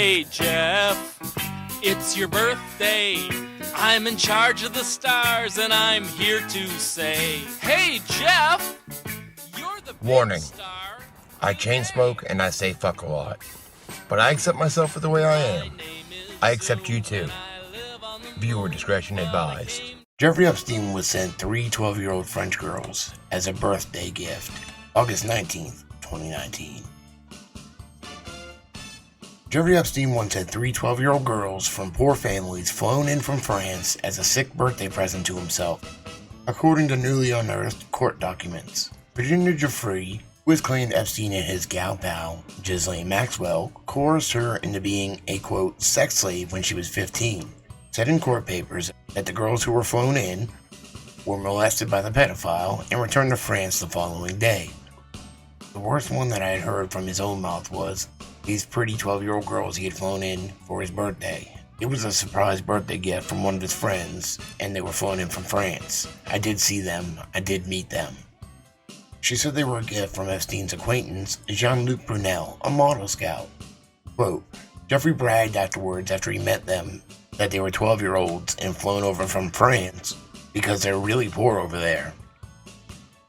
Hey Jeff, it's your birthday. I'm in charge of the stars and I'm here to say, hey Jeff, you're the Warning. big star. I chain smoke and I say fuck a lot. But I accept myself for the way I am. I accept you too. Viewer discretion advised. Jeffrey Epstein was sent 3 12-year-old French girls as a birthday gift, August 19th, 2019. Jeffrey Epstein once had 3 12-year-old girls from poor families flown in from France as a sick birthday present to himself, according to newly unearthed court documents. Virginia Giuffre, who has claimed Epstein and his gal pal, Ghislaine Maxwell, coerced her into being a, quote, sex slave when she was 15, said in court papers that the girls who were flown in were molested by the pedophile and returned to France the following day. The worst one that I had heard from his own mouth was these pretty 12-year-old girls he had flown in for his birthday. It was a surprise birthday gift from one of his friends, and they were flown in from France. I did see them. I did meet them. She said they were a gift from Epstein's acquaintance, Jean-Luc Brunel, a model scout. Quote, Jeffrey bragged afterwards after he met them that they were 12-year-olds and flown over from France because they're really poor over there.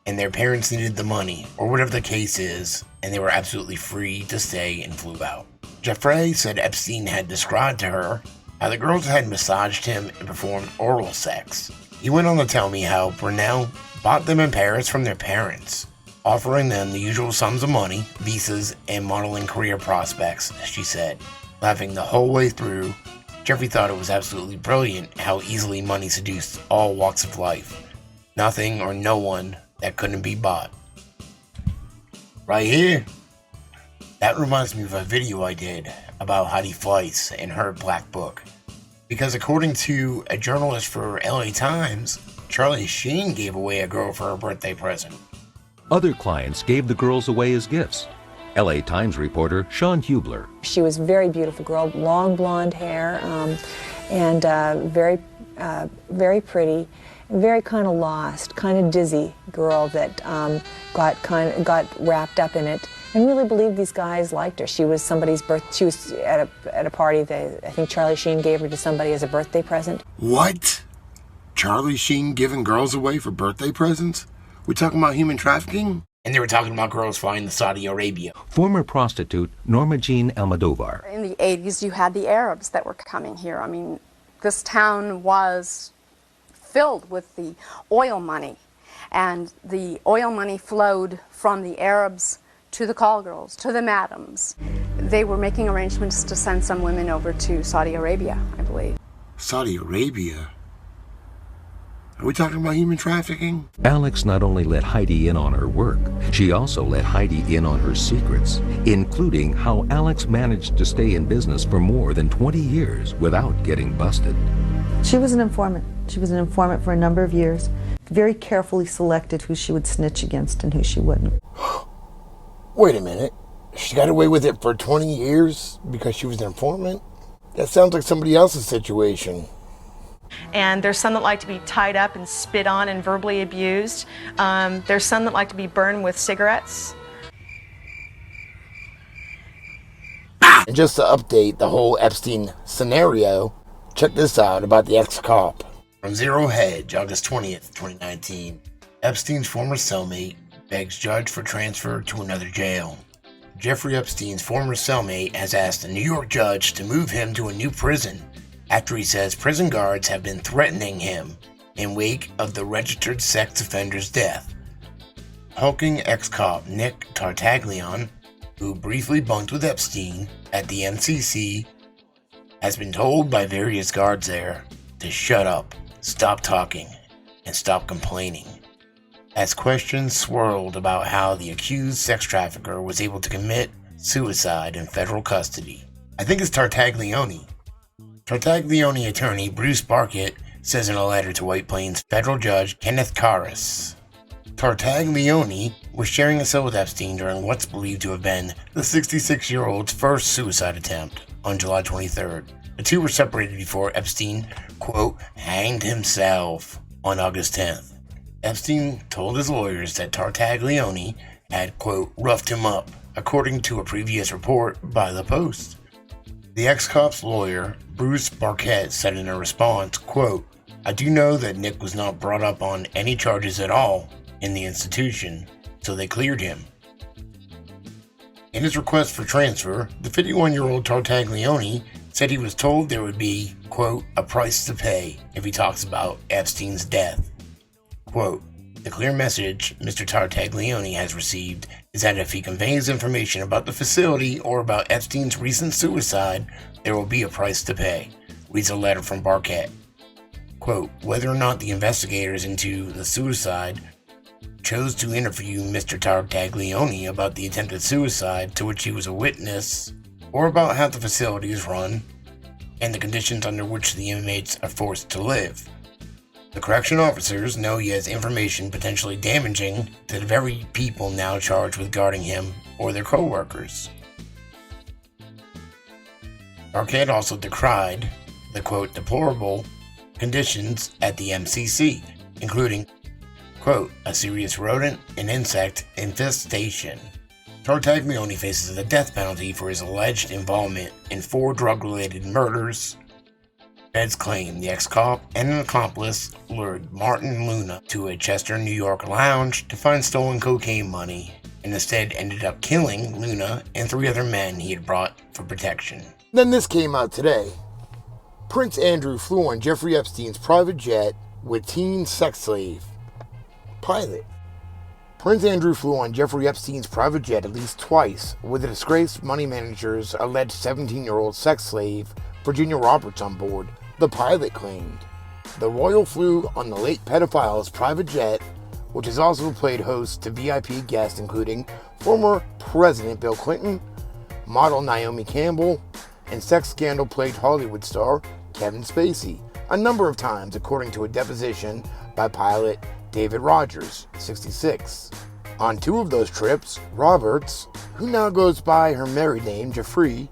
And their parents needed the money, or whatever the case is, and they were absolutely free to stay and flew out. Giuffre said Epstein had described to her how the girls had massaged him and performed oral sex. He went on to tell me how Brunel bought them in Paris from their parents, offering them the usual sums of money, visas, and modeling career prospects, she said. Laughing the whole way through, Jeffrey thought it was absolutely brilliant how easily money seduced all walks of life. Nothing or no one that couldn't be bought. Right here. That reminds me of a video I did about Heidi Fleiss and her black book. Because according to a journalist for LA Times, Charlie Sheen gave away a girl for her birthday present. Other clients gave the girls away as gifts. LA Times reporter Sean Hubler. She was a very beautiful girl, long blonde hair, and very pretty, very kind of lost, kind of dizzy girl that got wrapped up in it and really believed these guys liked her. She was somebody's she was at a party that I think Charlie Sheen gave her to somebody as a birthday present. What? Charlie Sheen giving girls away for birthday presents? We talking about human trafficking? And they were talking about girls flying to Saudi Arabia. Former prostitute Norma Jean Almodovar. In the 80s, you had the Arabs that were coming here. I mean, this town was filled with the oil money, and the oil money flowed from the Arabs to the call girls, to the madams. They were making arrangements to send some women over to Saudi Arabia, I believe. Saudi Arabia? Are we talking about human trafficking? Alex not only let Heidi in on her work, she also let Heidi in on her secrets, including how Alex managed to stay in business for more than 20 years without getting busted. She was an informant. She was an informant for a number of years. Very carefully selected who she would snitch against and who she wouldn't. Wait a minute. She got away with it for 20 years because she was an informant? That sounds like somebody else's situation. And there's some that like to be tied up and spit on and verbally abused. There's some that like to be burned with cigarettes. And just to update the whole Epstein scenario, check this out about the ex-cop. From Zero Hedge, August 20th, 2019. Epstein's former cellmate begs judge for transfer to another jail. Jeffrey Epstein's former cellmate has asked a New York judge to move him to a new prison after he says prison guards have been threatening him in wake of the registered sex offender's death. Hulking ex-cop Nick Tartaglione, who briefly bunked with Epstein at the MCC, has been told by various guards there to shut up, stop talking, and stop complaining, as questions swirled about how the accused sex trafficker was able to commit suicide in federal custody. I think it's Tartaglione. Tartaglione attorney Bruce Barkett says in a letter to White Plains federal judge Kenneth Karras. Tartaglione was sharing a cell with Epstein during what's believed to have been the 66-year-old's first suicide attempt on July 23rd. The two were separated before Epstein, quote, hanged himself on August 10th. Epstein told his lawyers that Tartaglione had, quote, roughed him up, according to a previous report by The Post. The ex-cop's lawyer, Bruce Barquette, said in a response, quote, "I do know that Nick was not brought up on any charges at all in the institution, so they cleared him." In his request for transfer, the 51-year-old Tartaglione said he was told there would be, quote, "a price to pay" if he talks about Epstein's death. Quote, "The clear message Mr. Tartaglione has received is that if he conveys information about the facility or about Epstein's recent suicide, there will be a price to pay," reads a letter from Barquette. Quote, "Whether or not the investigators into the suicide chose to interview Mr. Tartaglione about the attempted suicide to which he was a witness, or about how the facility is run, and the conditions under which the inmates are forced to live, the correction officers know he has information potentially damaging to the very people now charged with guarding him or their co-workers." Barquette also decried the, quote, "deplorable conditions at the MCC, including, quote, a serious rodent and insect infestation." Tartaglione faces the death penalty for his alleged involvement in 4 drug-related murders. Feds claim the ex-cop and an accomplice lured Martin Luna to a Chester, New York lounge to find stolen cocaine money, and instead ended up killing Luna and 3 other men he had brought for protection. Then this came out today. Prince Andrew flew on Jeffrey Epstein's private jet with teen sex slave pilot. Prince Andrew flew on Jeffrey Epstein's private jet at least twice with the disgraced money manager's alleged 17-year-old sex slave, Virginia Roberts, on board, the pilot claimed. The royal flew on the late pedophile's private jet, which has also played host to VIP guests including former President Bill Clinton, model Naomi Campbell, and sex scandal-plagued Hollywood star Kevin Spacey, a number of times according to a deposition by pilot David Rogers, 66. On 2 of those trips, Roberts, who now goes by her married name Jeffrey,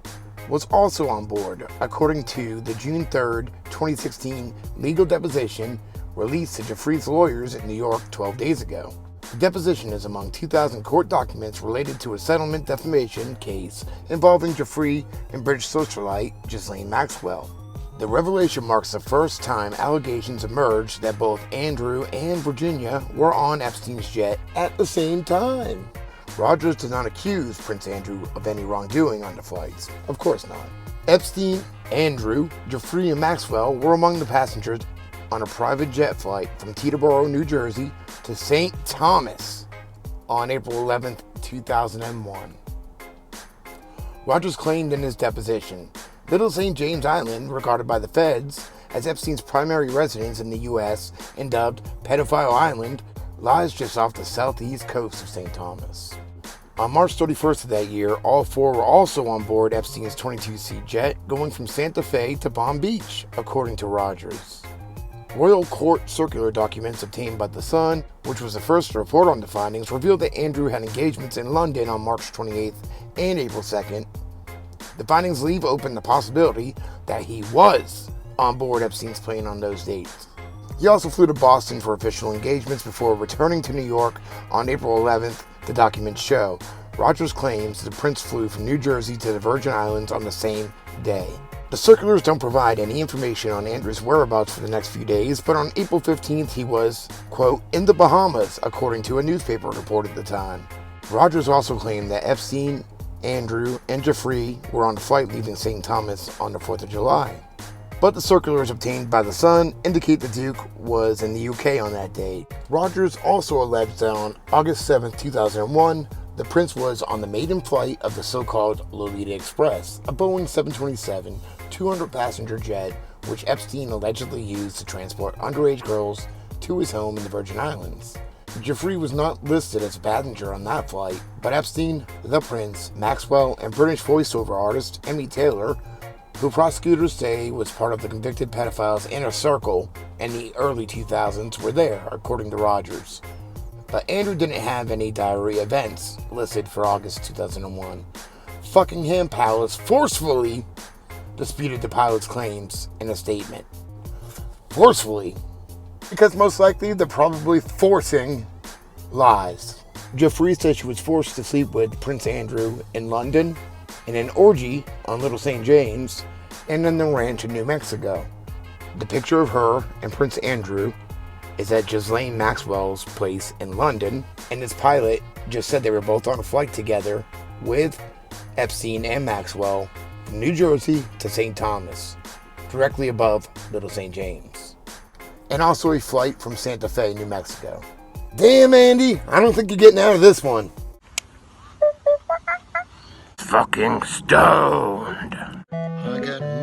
was also on board, according to the June 3, 2016 legal deposition released to Jeffrey's lawyers in New York 12 days ago. The deposition is among 2,000 court documents related to a settlement defamation case involving Jeffrey and British socialite Ghislaine Maxwell. The revelation marks the first time allegations emerged that both Andrew and Virginia were on Epstein's jet at the same time. Rogers did not accuse Prince Andrew of any wrongdoing on the flights. Of course not. Epstein, Andrew, Jeffrey, and Maxwell were among the passengers on a private jet flight from Teterboro, New Jersey to St. Thomas on April 11, 2001. Rogers claimed in his deposition, Little St. James Island, regarded by the feds as Epstein's primary residence in the U.S. and dubbed Pedophile Island, lies just off the southeast coast of St. Thomas. On March 31st of that year, all 4 were also on board Epstein's 22-seat jet, going from Santa Fe to Palm Beach, according to Rogers. Royal Court circular documents obtained by The Sun, which was the first to report on the findings, revealed that Andrew had engagements in London on March 28th and April 2nd. The findings leave open the possibility that he was on board Epstein's plane on those dates. He also flew to Boston for official engagements before returning to New York on April 11th, the documents show. Rogers claims the prince flew from New Jersey to the Virgin Islands on the same day. The circulars don't provide any information on Andrew's whereabouts for the next few days, but on April 15th he was, quote, in the Bahamas, according to a newspaper report at the time. Rogers also claimed that Epstein, Andrew, and Jeffrey were on a flight leaving St. Thomas on the 4th of July. But the circulars obtained by The Sun indicate the Duke was in the UK on that day. Rogers also alleged that on August 7, 2001, the prince was on the maiden flight of the so-called Lolita Express, a Boeing 727 200-passenger jet which Epstein allegedly used to transport underage girls to his home in the Virgin Islands. Jeffrey was not listed as a passenger on that flight, but Epstein, the prince, Maxwell, and British voiceover artist Emmy Taylor, who prosecutors say was part of the convicted pedophile's inner circle in the early 2000s, were there, according to Rogers. But Andrew didn't have any diary events listed for August 2001. Buckingham Palace forcefully disputed the pilot's claims in a statement. Forcefully, because most likely they're probably forcing lies. Jeffrey said she was forced to sleep with Prince Andrew in London, in an orgy on Little St. James, and then the ranch in New Mexico. The picture of her and Prince Andrew is at Ghislaine Maxwell's place in London, and this pilot just said they were both on a flight together with Epstein and Maxwell from New Jersey to St. Thomas, directly above Little St. James, and also a flight from Santa Fe, New Mexico. Damn, Andy, I don't think you're getting out of this one. Fucking stoned. I got